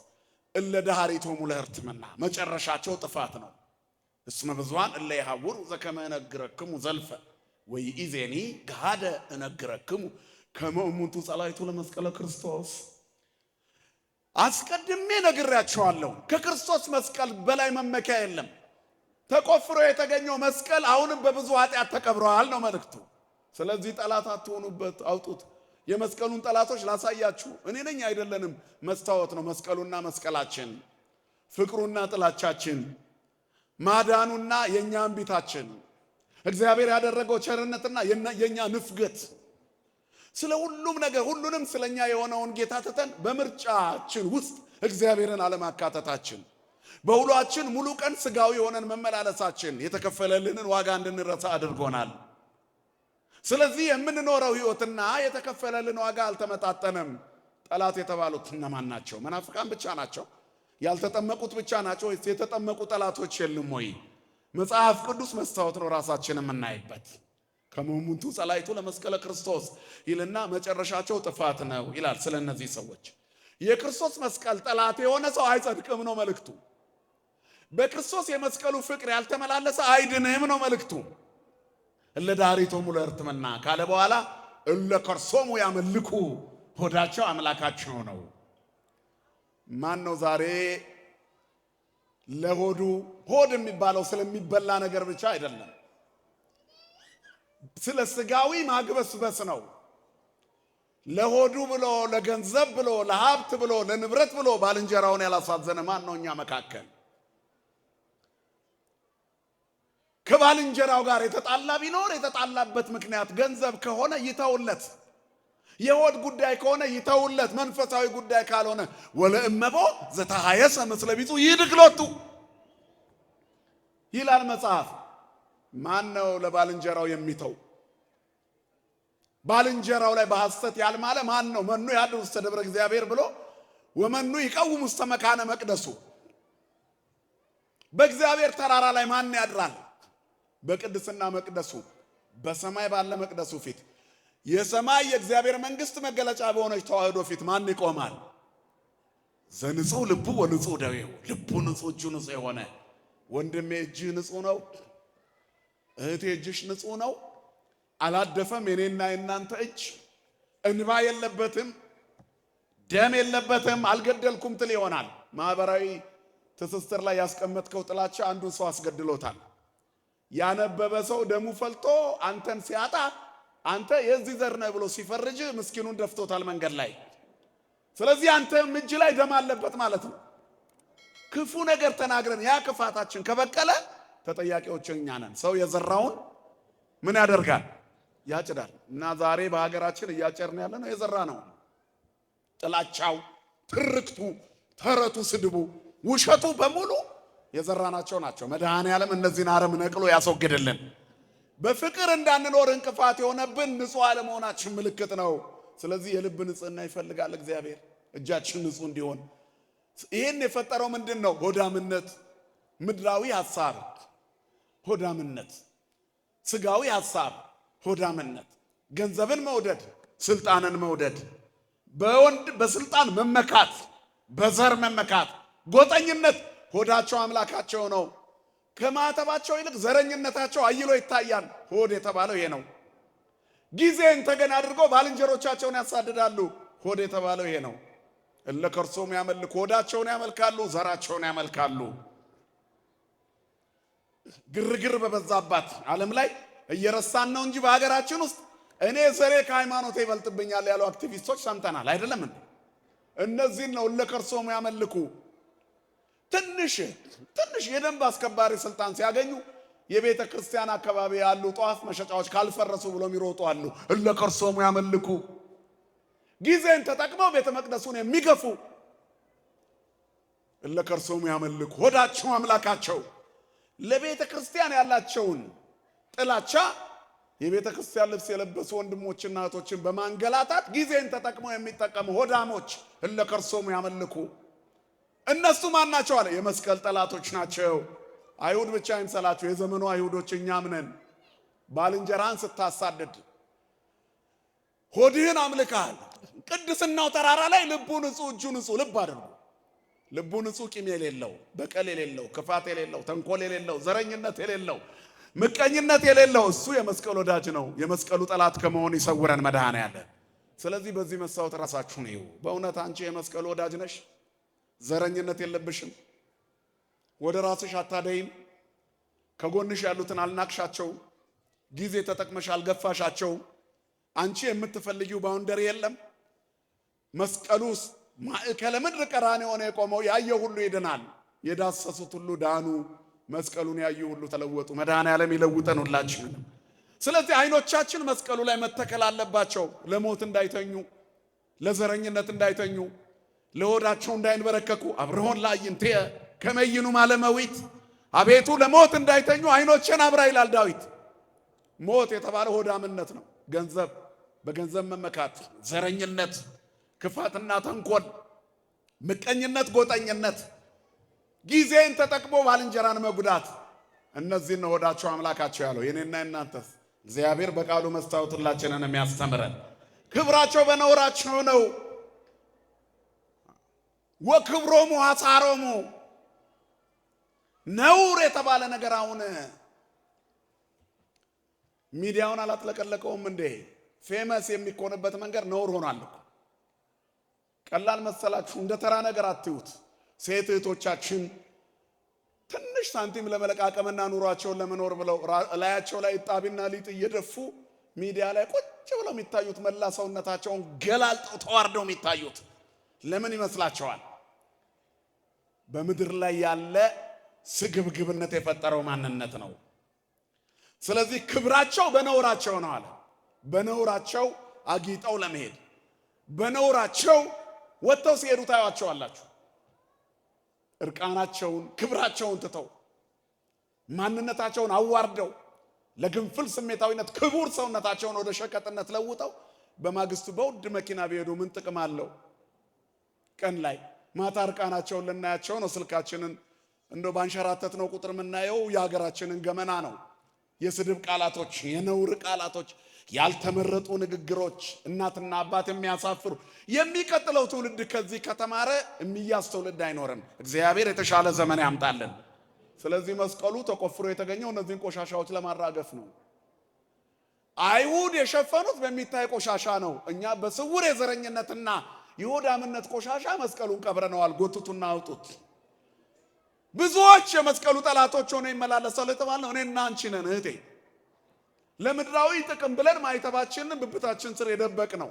እለ ዳህሪቶሙ ለሕርትምና መጨረሻቸው ጥፋት ነው። እስመ ብዙኃን እለ ይሐውሩ ዘከመ እነግረክሙ ዘልፈ ወኢዜኒ ገሃደ እነግረክሙ ከመ እሙንቱ ጸላእቱ ለመስቀለ ክርስቶስ። አስቀድሜ ነግሬያቸዋለሁ፣ ከክርስቶስ መስቀል በላይ መመኪያ የለም። ተቆፍሮ የተገኘው መስቀል አሁንም በብዙ ኃጢአት ተቀብረዋል ነው መልእክቱ። ስለዚህ ጠላት አትሆኑበት፣ አውጡት። የመስቀሉን ጠላቶች ላሳያችሁ፣ እኔ ነኝ አይደለንም። መስታወት ነው መስቀሉና መስቀላችን፣ ፍቅሩና ጥላቻችን፣ ማዳኑና የኛ እምቢታችን፣ እግዚአብሔር ያደረገው ቸርነትና የኛ ንፍገት። ስለ ሁሉም ነገር ሁሉንም ስለኛ የሆነውን ጌታ ትተን በምርጫችን ውስጥ እግዚአብሔርን አለማካተታችን፣ በውሏችን ሙሉ ቀን ስጋዊ የሆነን መመላለሳችን የተከፈለልንን ዋጋ እንድንረሳ አድርጎናል። ስለዚህ የምንኖረው ሕይወትና የተከፈለልን ዋጋ አልተመጣጠንም። ጠላት የተባሉት እነማን ናቸው? መናፍቃን ብቻ ናቸው? ያልተጠመቁት ብቻ ናቸው? ወይስ የተጠመቁ ጠላቶች የሉም ወይ? መጽሐፍ ቅዱስ መስታወት ነው ራሳችንን የምናይበት። ከመ እሙንቱ ጸላእቱ ለመስቀለ ክርስቶስ ይልና መጨረሻቸው ጥፋት ነው ይላል። ስለ እነዚህ ሰዎች የክርስቶስ መስቀል ጠላት የሆነ ሰው አይጸድቅም ነው መልእክቱ። በክርስቶስ የመስቀሉ ፍቅር ያልተመላለሰ አይድንም ነው መልእክቱ። እለ ዳህሪቶሙ ለሕርትምና ካለ በኋላ እለ ከርሶሙ ያመልኩ ሆዳቸው አምላካቸው ነው። ማን ነው ዛሬ ለሆዱ? ሆድ የሚባለው ስለሚበላ ነገር ብቻ አይደለም፣ ስለ ስጋዊ ማግበስበስ ነው። ለሆዱ ብሎ ለገንዘብ ብሎ ለሀብት ብሎ ለንብረት ብሎ ባልንጀራውን ያላሳዘነ ማን ነው? እኛ መካከል ከባልንጀራው ጋር የተጣላ ቢኖር የተጣላበት ምክንያት ገንዘብ ከሆነ ይተውለት፣ የሆድ ጉዳይ ከሆነ ይተውለት። መንፈሳዊ ጉዳይ ካልሆነ ወለእመቦ ዘተሃየሰ ምስለ ቢጹ ይድግሎቱ ይላል መጽሐፍ። ማን ነው ለባልንጀራው የሚተው? ባልንጀራው ላይ በሐሰት ያልማለ ማን ነው? መኑ ያድር ውስተ ደብረ እግዚአብሔር ብሎ ወመኑ ይቀውም ውስተ መካነ መቅደሱ። በእግዚአብሔር ተራራ ላይ ማን ያድራል? በቅድስና መቅደሱ በሰማይ ባለ መቅደሱ ፊት የሰማይ የእግዚአብሔር መንግስት መገለጫ በሆነች ተዋህዶ ፊት ማን ይቆማል? ዘንጹህ ልቡ ወንጹህ ደዌው። ልቡ ንጹህ እጁ ንጹህ የሆነ ወንድሜ እጅህ ንጹህ ነው፣ እህቴ እጅሽ ንጹህ ነው። አላደፈም የኔና የናንተ እጅ፣ እንባ የለበትም፣ ደም የለበትም። አልገደልኩም ትል ይሆናል። ማህበራዊ ትስስር ላይ ያስቀመጥከው ጥላቻ አንዱን ሰው አስገድሎታል። ያነበበ ሰው ደሙ ፈልቶ አንተን ሲያጣ አንተ የዚህ ዘር ነህ ብሎ ሲፈርጅ ምስኪኑን ደፍቶታል መንገድ ላይ። ስለዚህ አንተም እጅ ላይ ደም አለበት ማለት ነው። ክፉ ነገር ተናግረን ያ ክፋታችን ከበቀለ ተጠያቂዎች እኛ ነን። ሰው የዘራውን ምን ያደርጋል? ያጭዳል። እና ዛሬ በሀገራችን እያጨርን ያለ ነው የዘራ ነው። ጥላቻው፣ ትርክቱ፣ ተረቱ፣ ስድቡ፣ ውሸቱ በሙሉ የዘራናቸው ናቸው። መድኃኔዓለም እነዚህን አረም ነቅሎ ያስወግድልን። በፍቅር እንዳንኖር እንቅፋት የሆነብን ንጹህ አለመሆናችን ምልክት ነው። ስለዚህ የልብ ንጽህና ይፈልጋል እግዚአብሔር፣ እጃችን ንጹህ እንዲሆን። ይህን የፈጠረው ምንድን ነው? ሆዳምነት፣ ምድራዊ ሐሳብ ሆዳምነት፣ ስጋዊ ሐሳብ ሆዳምነት፣ ገንዘብን መውደድ፣ ስልጣንን መውደድ፣ በስልጣን መመካት፣ በዘር መመካት፣ ጎጠኝነት። ሆዳቸው አምላካቸው ነው። ከማተባቸው ይልቅ ዘረኝነታቸው አይሎ ይታያል። ሆድ የተባለው ይሄ ነው። ጊዜን ተገን አድርገው ባልንጀሮቻቸውን ያሳድዳሉ። ሆድ የተባለው ይሄ ነው። እለ ከርሶም ያመልኩ፣ ሆዳቸውን ያመልካሉ፣ ዘራቸውን ያመልካሉ። ግርግር በበዛባት ዓለም ላይ እየረሳን ነው እንጂ በሀገራችን ውስጥ እኔ ዘሬ ከሃይማኖቴ ይበልጥብኛል ያሉ አክቲቪስቶች ሰምተናል አይደለም እንዴ? እነዚህን ነው እለ ከርሶም ያመልኩ። ትንሽ የደንብ አስከባሪ ስልጣን ሲያገኙ የቤተ ክርስቲያን አካባቢ ያሉ ጧፍ መሸጫዎች ካልፈረሱ ብሎ የሚሮጡ አሉ። እለ ከርሶሙ ያመልኩ። ጊዜን ተጠቅመው ቤተ መቅደሱን የሚገፉ እለ ከርሶሙ ያመልኩ። ሆዳቸው አምላካቸው። ለቤተ ክርስቲያን ያላቸውን ጥላቻ የቤተ ክርስቲያን ልብስ የለበሱ ወንድሞችና እህቶችን በማንገላታት ጊዜን ተጠቅመው የሚጠቀሙ ሆዳሞች እለ ከርሶሙ ያመልኩ። እነሱ ማን ናቸው አለ? የመስቀል ጠላቶች ናቸው። አይሁድ ብቻ አይምሰላችሁ፣ የዘመኑ አይሁዶች እኛም ነን። ባልንጀራን ስታሳድድ ሆድህን አምልካል። ቅድስናው ተራራ ላይ ልቡ ንጹህ እጁ ንጹህ። ልብ አድርጉ። ልቡ ንጹህ፣ ቂም የሌለው፣ በቀል የሌለው፣ ክፋት የሌለው፣ ተንኮል የሌለው፣ ዘረኝነት የሌለው፣ ምቀኝነት የሌለው እሱ የመስቀል ወዳጅ ነው። የመስቀሉ ጠላት ከመሆን ይሰውረን መድኃኔዓለም። ስለዚህ በዚህ መስታወት ራሳችሁን እዩ። በእውነት አንቺ የመስቀሉ ወዳጅ ነሽ? ዘረኝነት የለብሽም? ወደ ራስሽ አታደይም? ከጎንሽ ያሉትን አልናቅሻቸው? ጊዜ ተጠቅመሽ አልገፋሻቸው? አንቺ የምትፈልጊው ባውንደሪ የለም? መስቀሉስ ማዕከለ ምድር ቀራንዮ ሆነ የቆመው ያየ ሁሉ ይድናል። የዳሰሱት ሁሉ ዳኑ። መስቀሉን ያዩ ሁሉ ተለወጡ። መድኃኔዓለም ይለውጠን ሁላችን። ስለዚህ አይኖቻችን መስቀሉ ላይ መተከል አለባቸው። ለሞት እንዳይተኙ፣ ለዘረኝነት እንዳይተኙ፣ ለሆዳቸው እንዳይንበረከኩ። አብርሆን ለአዕይንቴ ከመ ይኑ ማለመዊት። አቤቱ ለሞት እንዳይተኙ አይኖችን አብራ ይላል ዳዊት። ሞት የተባለው ሆዳምነት ነው። ገንዘብ፣ በገንዘብ መመካት፣ ዘረኝነት፣ ክፋትና ተንኮል፣ ምቀኝነት፣ ጎጠኝነት፣ ጊዜን ተጠቅሞ ባልንጀራን መጉዳት። እነዚህን ነው ሆዳቸው አምላካቸው ያለው። የኔና የናንተስ? እግዚአብሔር በቃሉ መስታወት ሁላችንን የሚያስተምረን። ክብራቸው በነውራቸው ነው። ወክብሮሙ ሐሳሮሙ። ነውር የተባለ ነገር አሁን ሚዲያውን አላጥለቀለቀውም እንዴ? ፌመስ የሚኮንበት መንገድ ነውር ሆኗል። ቀላል መሰላችሁ? እንደ ተራ ነገር አትዩት። ሴት እህቶቻችን ትንሽ ሳንቲም ለመለቃቀምና ኑሯቸውን ለመኖር ብለው ላያቸው ላይ ጣቢና ሊጥ እየደፉ ሚዲያ ላይ ቁጭ ብለው የሚታዩት መላ ሰውነታቸውን ገላልጠው ተዋርደው የሚታዩት ለምን ይመስላችኋል? በምድር ላይ ያለ ስግብግብነት የፈጠረው ማንነት ነው። ስለዚህ ክብራቸው በነውራቸው ነው አለ። በነውራቸው አጊጠው ለመሄድ በነውራቸው ወጥተው ሲሄዱ ታያቸዋላችሁ። እርቃናቸውን ክብራቸውን ትተው ማንነታቸውን አዋርደው ለግንፍል ስሜታዊነት ክቡር ሰውነታቸውን ወደ ሸቀጥነት ለውጠው በማግስቱ በውድ መኪና ቢሄዱ ምን ጥቅም አለው? ቀን ላይ ማታ እርቃናቸውን ልናያቸው ነው። ስልካችንን እንደው ባንሸራተት ነው ቁጥር የምናየው የሀገራችንን ገመና ነው። የስድብ ቃላቶች፣ የነውር ቃላቶች፣ ያልተመረጡ ንግግሮች፣ እናትና አባት የሚያሳፍሩ። የሚቀጥለው ትውልድ ከዚህ ከተማረ የሚያዝ ትውልድ አይኖርም። እግዚአብሔር የተሻለ ዘመን ያምጣልን። ስለዚህ መስቀሉ ተቆፍሮ የተገኘው እነዚህን ቆሻሻዎች ለማራገፍ ነው። አይሁድ የሸፈኑት በሚታይ ቆሻሻ ነው። እኛ በስውር የዘረኝነትና የሆዳምነት ቆሻሻ መስቀሉን ቀብረነዋል። ጎትቱና አውጡት። ብዙዎች የመስቀሉ ጠላቶች ሆነው ይመላለሳሉ የተባለው እኔና አንቺ ነን እህቴ። ለምድራዊ ጥቅም ብለን ማይተባችንን ብብታችን ስር የደበቅ ነው።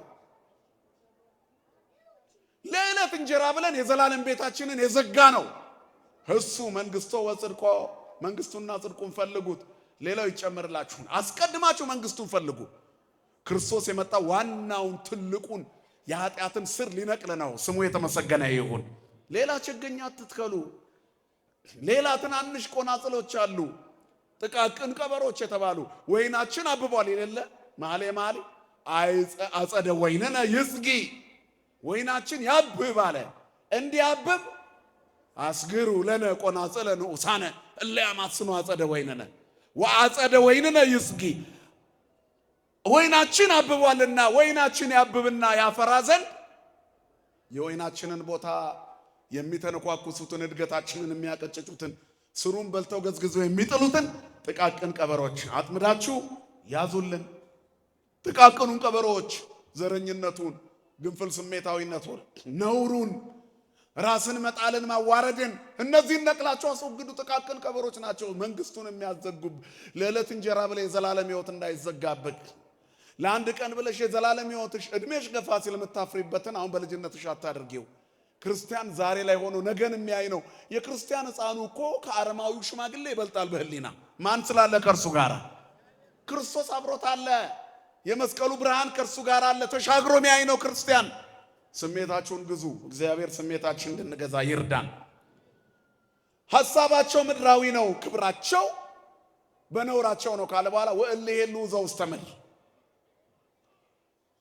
ለዕለት እንጀራ ብለን የዘላለም ቤታችንን የዘጋ ነው። እሱ መንግስቶ ወጽድቆ መንግስቱና ጽድቁን ፈልጉት ሌላው ይጨመርላችኋል። አስቀድማችሁ መንግስቱን ፈልጉ። ክርስቶስ የመጣው ዋናውን ትልቁን የኃጢአትን ስር ሊነቅል ነው። ስሙ የተመሰገነ ይሁን። ሌላ ችግኝ አትትከሉ። ሌላ ትናንሽ ቆናጽሎች አሉ፣ ጥቃቅን ቀበሮች የተባሉ። ወይናችን አብቧል የሌለ ማሌ አጸደ ወይንነ ይስጊ፣ ወይናችን ያብብ አለ። እንዲያብብ አስግሩ ለነ ቆናጽለ ንዑሳነ እለ ያማስኑ አጸደ ወይንነ ወአጸደ ወይንነ ይስጊ። ወይናችን አብቧልና ወይናችን ያብብና ያፈራ ዘንድ የወይናችንን ቦታ የሚተነኳኩሱትን እድገታችንን የሚያቀጭጩትን ስሩን በልተው ገዝግዘው የሚጥሉትን ጥቃቅን ቀበሮች አጥምዳችሁ ያዙልን። ጥቃቅኑን ቀበሮች ዘረኝነቱን፣ ግንፍል ስሜታዊነቱን፣ ነውሩን፣ ራስን መጣልን፣ ማዋረድን እነዚህን ነቅላችሁ አስወግዱ። ጥቃቅን ቀበሮች ናቸው መንግስቱን የሚያዘጉብ። ለዕለት እንጀራ ብለህ የዘላለም ሕይወት እንዳይዘጋብክ፣ ለአንድ ቀን ብለሽ የዘላለም ሕይወትሽ እድሜሽ ገፋ ሲል የምታፍሪበትን አሁን በልጅነትሽ አታድርጊው። ክርስቲያን ዛሬ ላይ ሆኖ ነገን የሚያይ ነው። የክርስቲያን ሕፃኑ እኮ ከአረማዊው ሽማግሌ ይበልጣል በህሊና። ማን ስላለ ከእርሱ ጋር? ክርስቶስ አብሮት አለ። የመስቀሉ ብርሃን ከእርሱ ጋር አለ። ተሻግሮ የሚያይ ነው ክርስቲያን። ስሜታችሁን ግዙ። እግዚአብሔር ስሜታችን እንድንገዛ ይርዳን። ሐሳባቸው ምድራዊ ነው፣ ክብራቸው በነውራቸው ነው ካለ በኋላ ወእለ ይሄሉ ዘውስተ ምድር።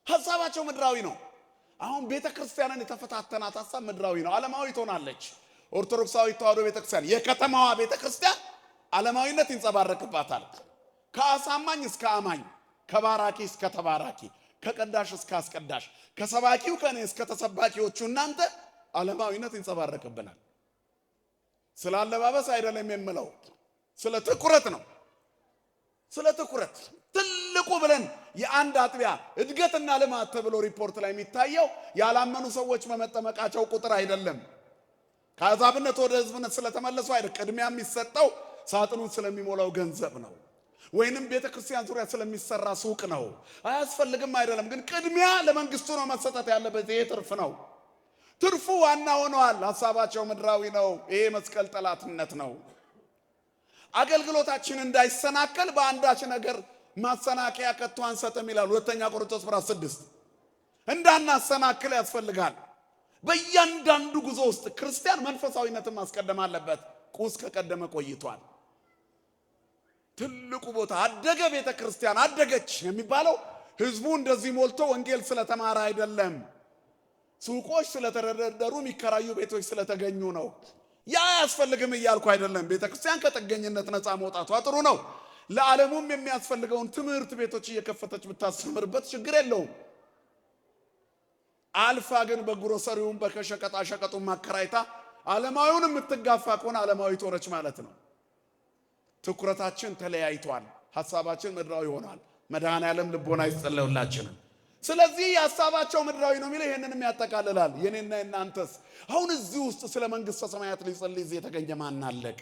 ሐሳባቸው ምድራዊ ነው። አሁን ቤተ ክርስቲያንን የተፈታተናት ሐሳብ ምድራዊ ነው፣ ዓለማዊ ትሆናለች። ኦርቶዶክሳዊ ተዋሕዶ ቤተ ክርስቲያን የከተማዋ ቤተ ክርስቲያን ዓለማዊነት ይንጸባረቅባታል። ከአሳማኝ እስከ አማኝ፣ ከባራኪ እስከ ተባራኪ፣ ከቀዳሽ እስከ አስቀዳሽ፣ ከሰባኪው ከኔ እስከ ተሰባኪዎቹ እናንተ ዓለማዊነት ይንጸባረቅብናል። ስለ አለባበስ አይደለም የምለው፣ ስለ ትኩረት ነው። ስለ ትኩረት ትልቁ ብለን የአንድ አጥቢያ እድገትና ልማት ተብሎ ሪፖርት ላይ የሚታየው ያላመኑ ሰዎች በመጠመቃቸው ቁጥር አይደለም። ከአሕዛብነት ወደ ሕዝብነት ስለተመለሱ አይደለም። ቅድሚያ የሚሰጠው ሳጥኑን ስለሚሞላው ገንዘብ ነው፣ ወይንም ቤተክርስቲያን ዙሪያ ስለሚሰራ ሱቅ ነው። አያስፈልግም አይደለም፣ ግን ቅድሚያ ለመንግስቱ ነው መሰጠት ያለበት። ይሄ ትርፍ ነው። ትርፉ ዋና ሆኗል። ሐሳባቸው ምድራዊ ነው። ይሄ መስቀል ጠላትነት ነው። አገልግሎታችን እንዳይሰናከል በአንዳች ነገር ማሰናከያ ከቶ አንሰጥም ይላል ሁለተኛ ቆሮንቶስ ምዕራፍ 6። እንዳናሰናክል ያስፈልጋል። በእያንዳንዱ ጉዞ ውስጥ ክርስቲያን መንፈሳዊነትን ማስቀደም አለበት። ቁስ ከቀደመ ቆይቷል። ትልቁ ቦታ አደገ፣ ቤተ ክርስቲያን አደገች የሚባለው ህዝቡ እንደዚህ ሞልቶ ወንጌል ስለተማረ አይደለም። ሱቆች ስለተደረደሩ፣ የሚከራዩ ቤቶች ስለተገኙ ነው። ያ አያስፈልግም እያልኩ አይደለም። ቤተ ክርስቲያን ከጥገኝነት ነፃ መውጣቷ ጥሩ ነው። ለዓለሙም የሚያስፈልገውን ትምህርት ቤቶች እየከፈተች ብታስተምርበት ችግር የለውም። አልፋ ግን በግሮሰሪውም በከሸቀጣ ሸቀጡን ማከራይታ ዓለማዊውን የምትጋፋ ከሆነ ዓለማዊ ቶረች ማለት ነው። ትኩረታችን ተለያይቷል። ሐሳባችን ምድራዊ ሆኗል። መድኃኔዓለም ልቦና ይስጥልላችንም። ስለዚህ የሐሳባቸው ምድራዊ ነው የሚለው ይሄንንም ያጠቃልላል። የኔና እናንተስ አሁን እዚህ ውስጥ ስለ መንግስተ ሰማያት ሊጸልይ እዚህ የተገኘ ማን አለቅ?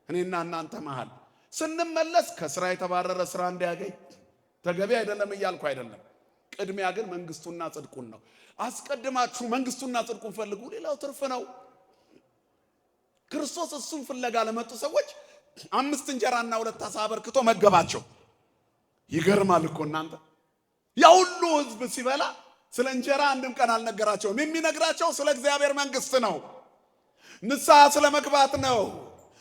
እኔና እናንተ መሃል ስንመለስ ከስራ የተባረረ ስራ እንዲያገኝ፣ ተገቢ አይደለም እያልኩ አይደለም። ቅድሚያ ግን መንግስቱና ጽድቁን ነው። አስቀድማችሁ መንግስቱና ጽድቁን ፈልጉ፣ ሌላው ትርፍ ነው። ክርስቶስ እሱን ፍለጋ ለመጡ ሰዎች 5 እንጀራና 2 ዓሣ አበርክቶ መገባቸው። ይገርማል እኮ እናንተ። ያ ሁሉ ህዝብ ሲበላ ስለ እንጀራ አንድም ቀን አልነገራቸውም። የሚነግራቸው ስለ እግዚአብሔር መንግስት ነው፣ ንስሐ ስለ መግባት ነው፣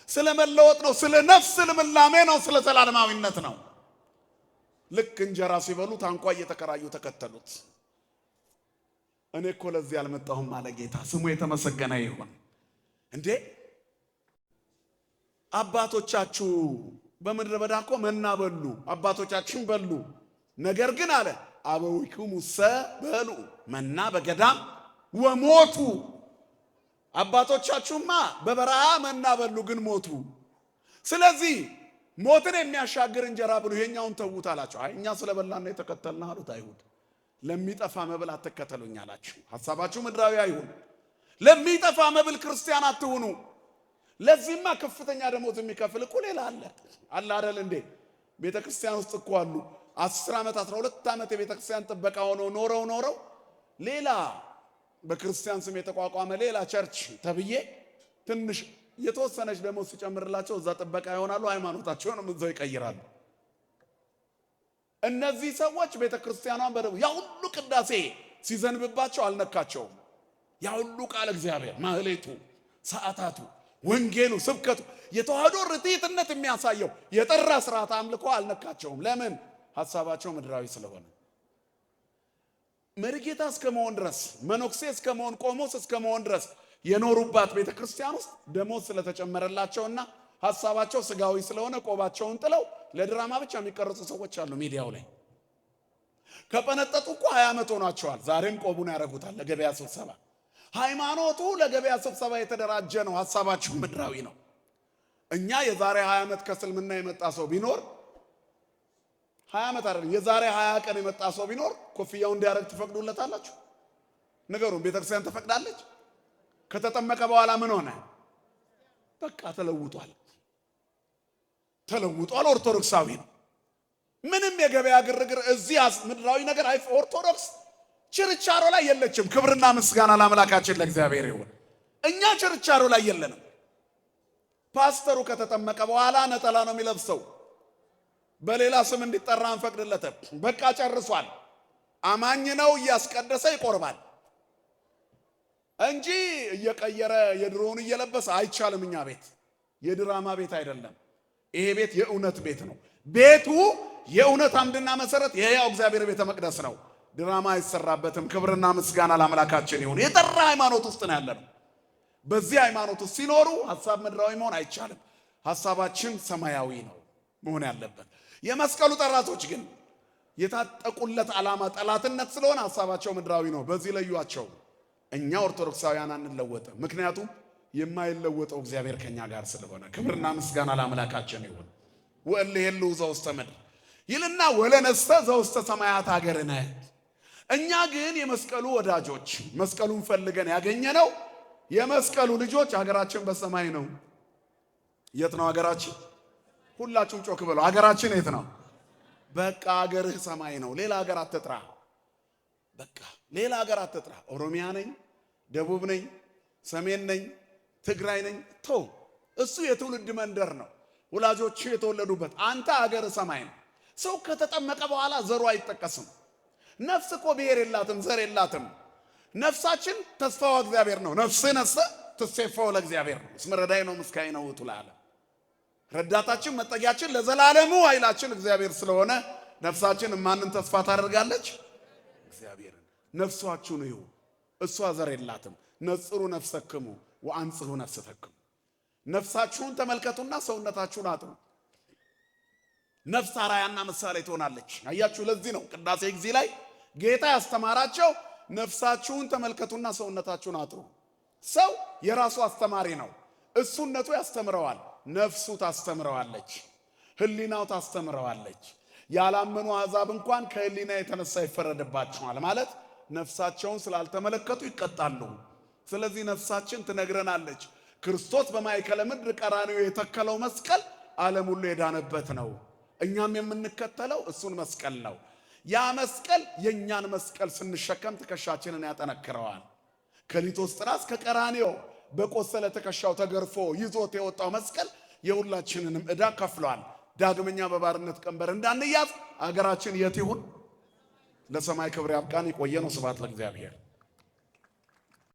ስለ መለወጥ ነው፣ ስለ ነፍስ ልምላሜ ነው፣ ስለ ዘላለማዊነት ነው። ልክ እንጀራ ሲበሉ ታንኳ እየተከራዩ ተከተሉት። እኔ እኮ ለዚህ አልመጣሁም አለ ጌታ፣ ስሙ የተመሰገነ ይሁን። እንዴ አባቶቻችሁ በምድረ በዳ እኮ መና በሉ፣ አባቶቻችን በሉ። ነገር ግን አለ አበዊክሙሰ በሉ መና በገዳም ወሞቱ። አባቶቻችሁማ በበረሃ መና በሉ ግን ሞቱ። ስለዚህ ሞትን የሚያሻግር እንጀራ ብሉ፣ ይሄኛውን ተዉት አላቸው። አይ እኛ ስለበላን የተከተልነው አሉት አይሁድ። ለሚጠፋ መብል አትከተሉኝ አላችሁ። ሐሳባችሁ ምድራዊ አይሁን። ለሚጠፋ መብል ክርስቲያን አትሁኑ። ለዚህማ ከፍተኛ ደሞዝ የሚከፍል እኮ ሌላ አለ አይደል እንዴ? ቤተ ክርስቲያን ውስጥ እኮ አሉ 10 ዓመት 12 ዓመት የቤተ ክርስቲያን ጥበቃ ሆነው ኖረው ሌላ በክርስቲያን ስም የተቋቋመ ሌላ ቸርች ተብዬ ትንሽ የተወሰነች ደሞዝ ሲጨምርላቸው እዛ ጥበቃ ይሆናሉ። ሃይማኖታቸውንም እዛው ይቀይራሉ። እነዚህ ሰዎች ቤተ ክርስቲያኗን በደቡብ ያ ሁሉ ቅዳሴ ሲዘንብባቸው አልነካቸውም። ያ ሁሉ ቃል እግዚአብሔር ማህሌቱ፣ ሰዓታቱ፣ ወንጌሉ፣ ስብከቱ የተዋህዶ ርትዕትነት የሚያሳየው የጠራ ስርዓት አምልኮ አልነካቸውም። ለምን? ሐሳባቸው ምድራዊ ስለሆነ። መሪጌታ እስከመሆን ድረስ መነኩሴ እስከመሆን ቆሞስ እስከመሆን ድረስ የኖሩባት ቤተ ክርስቲያን ውስጥ ደሞዝ ስለተጨመረላቸውና ሐሳባቸው ስጋዊ ስለሆነ ቆባቸውን ጥለው ለድራማ ብቻ የሚቀርጹ ሰዎች አሉ ሚዲያው ላይ። ከጠነጠጡ እኮ 20 ዓመት ሆኗቸዋል። ዛሬም ቆቡን ያደርጉታል ለገበያ ስብሰባ። ሃይማኖቱ ለገበያ ስብሰባ የተደራጀ ነው። ሐሳባቸው ምድራዊ ነው። እኛ የዛሬ 20 ዓመት ከእስልምና የመጣ ሰው ቢኖር 20 ዓመት አይደለም የዛሬ 20 ቀን የመጣ ሰው ቢኖር ኮፍያው እንዲያደርግ ትፈቅዱለታላችሁ? ንገሩን። ቤተክርስቲያን ተፈቅዳለች? ከተጠመቀ በኋላ ምን ሆነ? በቃ ተለውጧል። ኦርቶዶክሳዊ ነው። ምንም የገበያ ግርግር እዚህ ምድራዊ ነገር አይ ኦርቶዶክስ ችርቻሮ ላይ የለችም። ክብርና ምስጋና ለአምላካችን ለእግዚአብሔር ይሁን። እኛ ችርቻሮ ላይ የለንም። ፓስተሩ ከተጠመቀ በኋላ ነጠላ ነው የሚለብሰው። በሌላ ስም እንዲጠራ አንፈቅድለትም። በቃ ጨርሷል። አማኝ ነው፣ እያስቀደሰ ይቆርባል እንጂ እየቀየረ የድሮውን እየለበሰ አይቻልም። እኛ ቤት የድራማ ቤት አይደለም። ይሄ ቤት የእውነት ቤት ነው። ቤቱ የእውነት አምድና መሰረት የሕያው እግዚአብሔር ቤተ መቅደስ ነው። ድራማ አይሰራበትም። ክብርና ምስጋና ለአምላካችን ይሁን። የጠራ ሃይማኖት ውስጥ ነው ያለነው። በዚህ ሃይማኖት ውስጥ ሲኖሩ ሐሳብ ምድራዊ መሆን አይቻልም። ሐሳባችን ሰማያዊ ነው መሆን ያለበት። የመስቀሉ ጠራቶች ግን የታጠቁለት ዓላማ ጠላትነት ስለሆነ ሐሳባቸው ምድራዊ ነው። በዚህ ለዩአቸው። እኛ ኦርቶዶክሳውያን አንለወጥም። ምክንያቱም የማይለወጠው እግዚአብሔር ከኛ ጋር ስለሆነ። ክብርና ምስጋና ለአምላካችን ይሁን። ወእልሄሉ ዘውስተ ምድር ይልና ወለነስተ ዘውስተ ሰማያት ሀገርነ። እኛ ግን የመስቀሉ ወዳጆች መስቀሉን ፈልገን ያገኘነው የመስቀሉ ልጆች ሀገራችን በሰማይ ነው። የት ነው ሀገራችን? ሁላችሁም ጮክ በሉ። ሀገራችን የት ነው? በቃ ሀገርህ ሰማይ ነው። ሌላ ሀገር አትጥራ። በቃ ሌላ ሀገር አትጥራ። ኦሮሚያ ነኝ፣ ደቡብ ነኝ፣ ሰሜን ነኝ፣ ትግራይ ነኝ ተው። እሱ የትውልድ መንደር ነው፣ ወላጆች የተወለዱበት። አንተ ሀገር ሰማይ ነው። ሰው ከተጠመቀ በኋላ ዘሩ አይጠቀስም። ነፍስ እኮ ብሔር የላትም፣ ዘር የላትም። ነፍሳችን ተስፋዋ እግዚአብሔር ነው። ነፍስነሰ ትሴፋው ለእግዚአብሔር ነው። እስመ ረዳይ ነው ምስካይ ነው ውእቱ ለዓለም። ረዳታችን መጠጊያችን ለዘላለሙ ኃይላችን እግዚአብሔር ስለሆነ ነፍሳችን ማንን ተስፋ ታደርጋለች? እግዚአብሔርን። ነፍሷችሁ ነው። እሷ ዘር የላትም። ነጽሩ ነፍሰክሙ ወአንጽሑ ነፍሰተክሙ። ነፍሳችሁን ተመልከቱና ሰውነታችሁን አጥሩ። ነፍስ አራያና ምሳሌ ትሆናለች። አያችሁ፣ ለዚህ ነው ቅዳሴ ጊዜ ላይ ጌታ ያስተማራቸው ነፍሳችሁን ተመልከቱና ሰውነታችሁን አጥሩ። ሰው የራሱ አስተማሪ ነው። እሱነቱ ያስተምረዋል፣ ነፍሱ ታስተምረዋለች፣ ህሊናው ታስተምረዋለች። ያላመኑ አሕዛብ እንኳን ከህሊና የተነሳ ይፈረድባቸዋል ማለት ነፍሳቸውን ስላልተመለከቱ ይቀጣሉ። ስለዚህ ነፍሳችን ትነግረናለች። ክርስቶስ በማይከለ ምድር ቀራንዮ የተከለው መስቀል ዓለም ሁሉ የዳነበት ነው። እኛም የምንከተለው እሱን መስቀል ነው። ያ መስቀል የኛን መስቀል ስንሸከም ትከሻችንን ያጠነክረዋል። ከሊቶስጥራ እስከ ቀራንዮ በቆሰለ ትከሻው ተገርፎ ይዞት የወጣው መስቀል የሁላችንንም ዕዳ ከፍሏል። ዳግመኛ በባርነት ቀንበር እንዳንያዝ አገራችን የት ይሁን? ለሰማይ ክብር ያብቃን። ይቆየን። ስብሐት ለእግዚአብሔር።